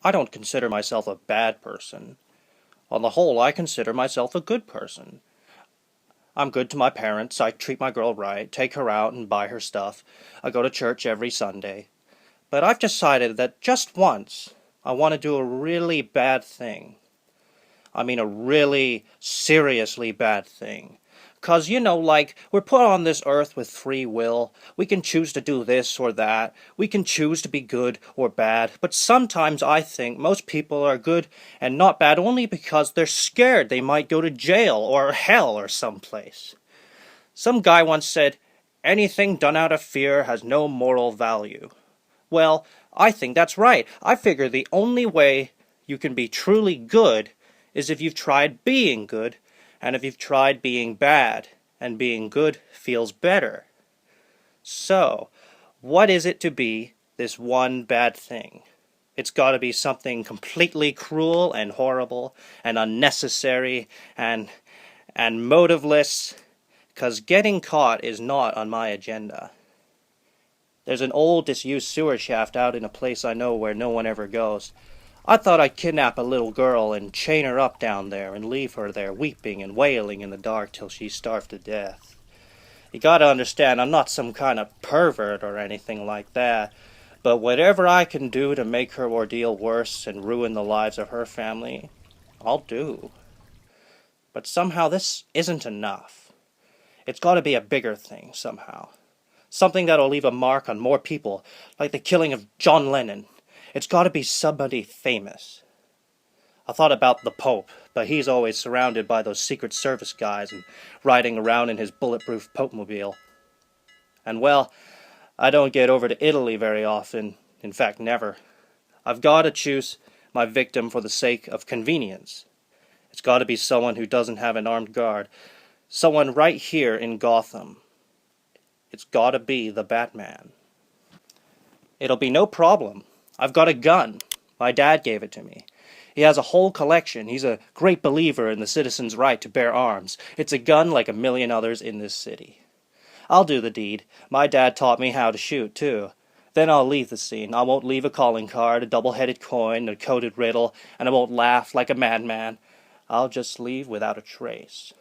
I don't consider myself a bad person. On the whole, I consider myself a good person. I'm good to my parents, I treat my girl right, take her out and buy her stuff. I go to church every Sunday. But I've decided that just once, I want to do a really bad thing. I mean a really seriously bad thing. 'Cause, like, we're put on this earth with free will. We can choose to do this or that. We can choose to be good or bad. But sometimes I think most people are good and not bad only because they're scared they might go to jail or hell or someplace. Some guy once said, anything done out of fear has no moral value. Well, I think that's right. I figure the only way you can be truly good is if you've tried being good, and if you've tried being bad, and being good feels better. So, what is it to be this one bad thing? It's got to be something completely cruel and horrible and unnecessary and motiveless, 'cause getting caught is not on my agenda. There's an old disused sewer shaft out in a place I know where no one ever goes. I thought I'd kidnap a little girl and chain her up down there and leave her there weeping and wailing in the dark till she starved to death. You gotta understand, I'm not some kind of pervert or anything like that, but whatever I can do to make her ordeal worse and ruin the lives of her family, I'll do. But somehow this isn't enough. It's gotta be a bigger thing somehow. Something that'll leave a mark on more people, like the killing of John Lennon. It's got to be somebody famous. I thought about the Pope, but he's always surrounded by those Secret Service guys and riding around in his bulletproof Pope-mobile. And well, I don't get over to Italy very often, in fact never. I've got to choose my victim for the sake of convenience. It's got to be someone who doesn't have an armed guard, someone right here in Gotham. It's got to be the Batman. It'll be no problem. I've got a gun. My dad gave it to me. He has a whole collection. He's a great believer in the citizen's right to bear arms. It's a gun like a million others in this city. I'll do the deed. My dad taught me how to shoot, too. Then I'll leave the scene. I won't leave a calling card, a double-headed coin, a coded riddle, and I won't laugh like a madman. I'll just leave without a trace.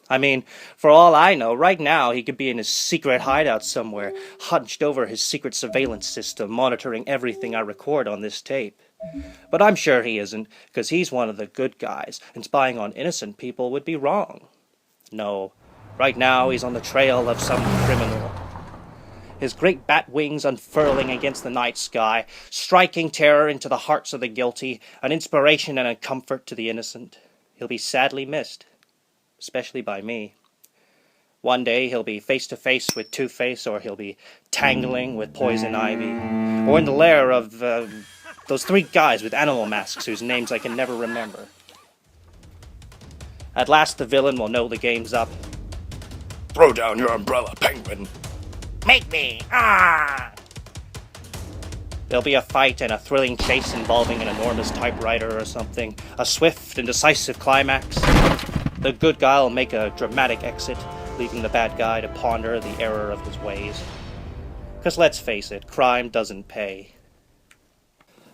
I mean, for all I know, right now he could be in his secret hideout somewhere, hunched over his secret surveillance system, monitoring everything I record on this tape. But I'm sure he isn't, because he's one of the good guys, and spying on innocent people would be wrong. No, right now he's on the trail of some criminal. His great bat wings unfurling against the night sky, striking terror into the hearts of the guilty, an inspiration and a comfort to the innocent. He'll be sadly missed. Especially by me. One day he'll be face-to-face with Two-Face, or he'll be tangling with Poison Ivy, or in the lair of those three guys with animal masks whose names I can never remember. At last the villain will know the game's up. Throw down your umbrella, Penguin. Make me! Ah! There'll be a fight and a thrilling chase involving an enormous typewriter or something, a swift and decisive climax. The good guy will make a dramatic exit, leaving the bad guy to ponder the error of his ways. 'Cause let's face it, crime doesn't pay.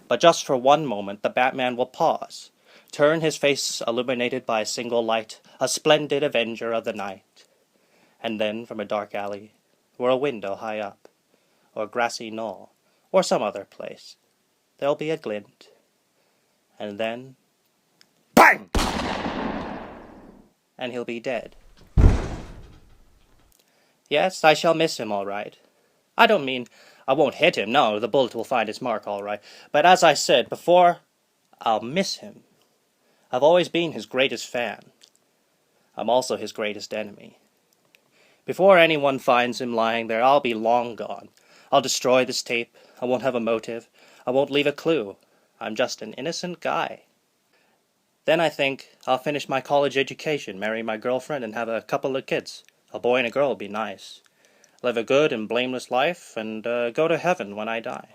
But just for one moment, the Batman will pause, turn his face illuminated by a single light, a splendid avenger of the night. And then, from a dark alley, or a window high up, or a grassy knoll, or some other place, there'll be a glint. And then, Bang! And he'll be dead. Yes, I shall miss him all right. I don't mean I won't hit him, no, the bullet will find its mark all right. But as I said before, I'll miss him. I've always been his greatest fan. I'm also his greatest enemy. Before anyone finds him lying there, I'll be long gone. I'll destroy this tape. I won't have a motive. I won't leave a clue. I'm just an innocent guy. Then I think I'll finish my college education, marry my girlfriend, and have a couple of kids. A boy and a girl would be nice. Live a good and blameless life, and go to heaven when I die.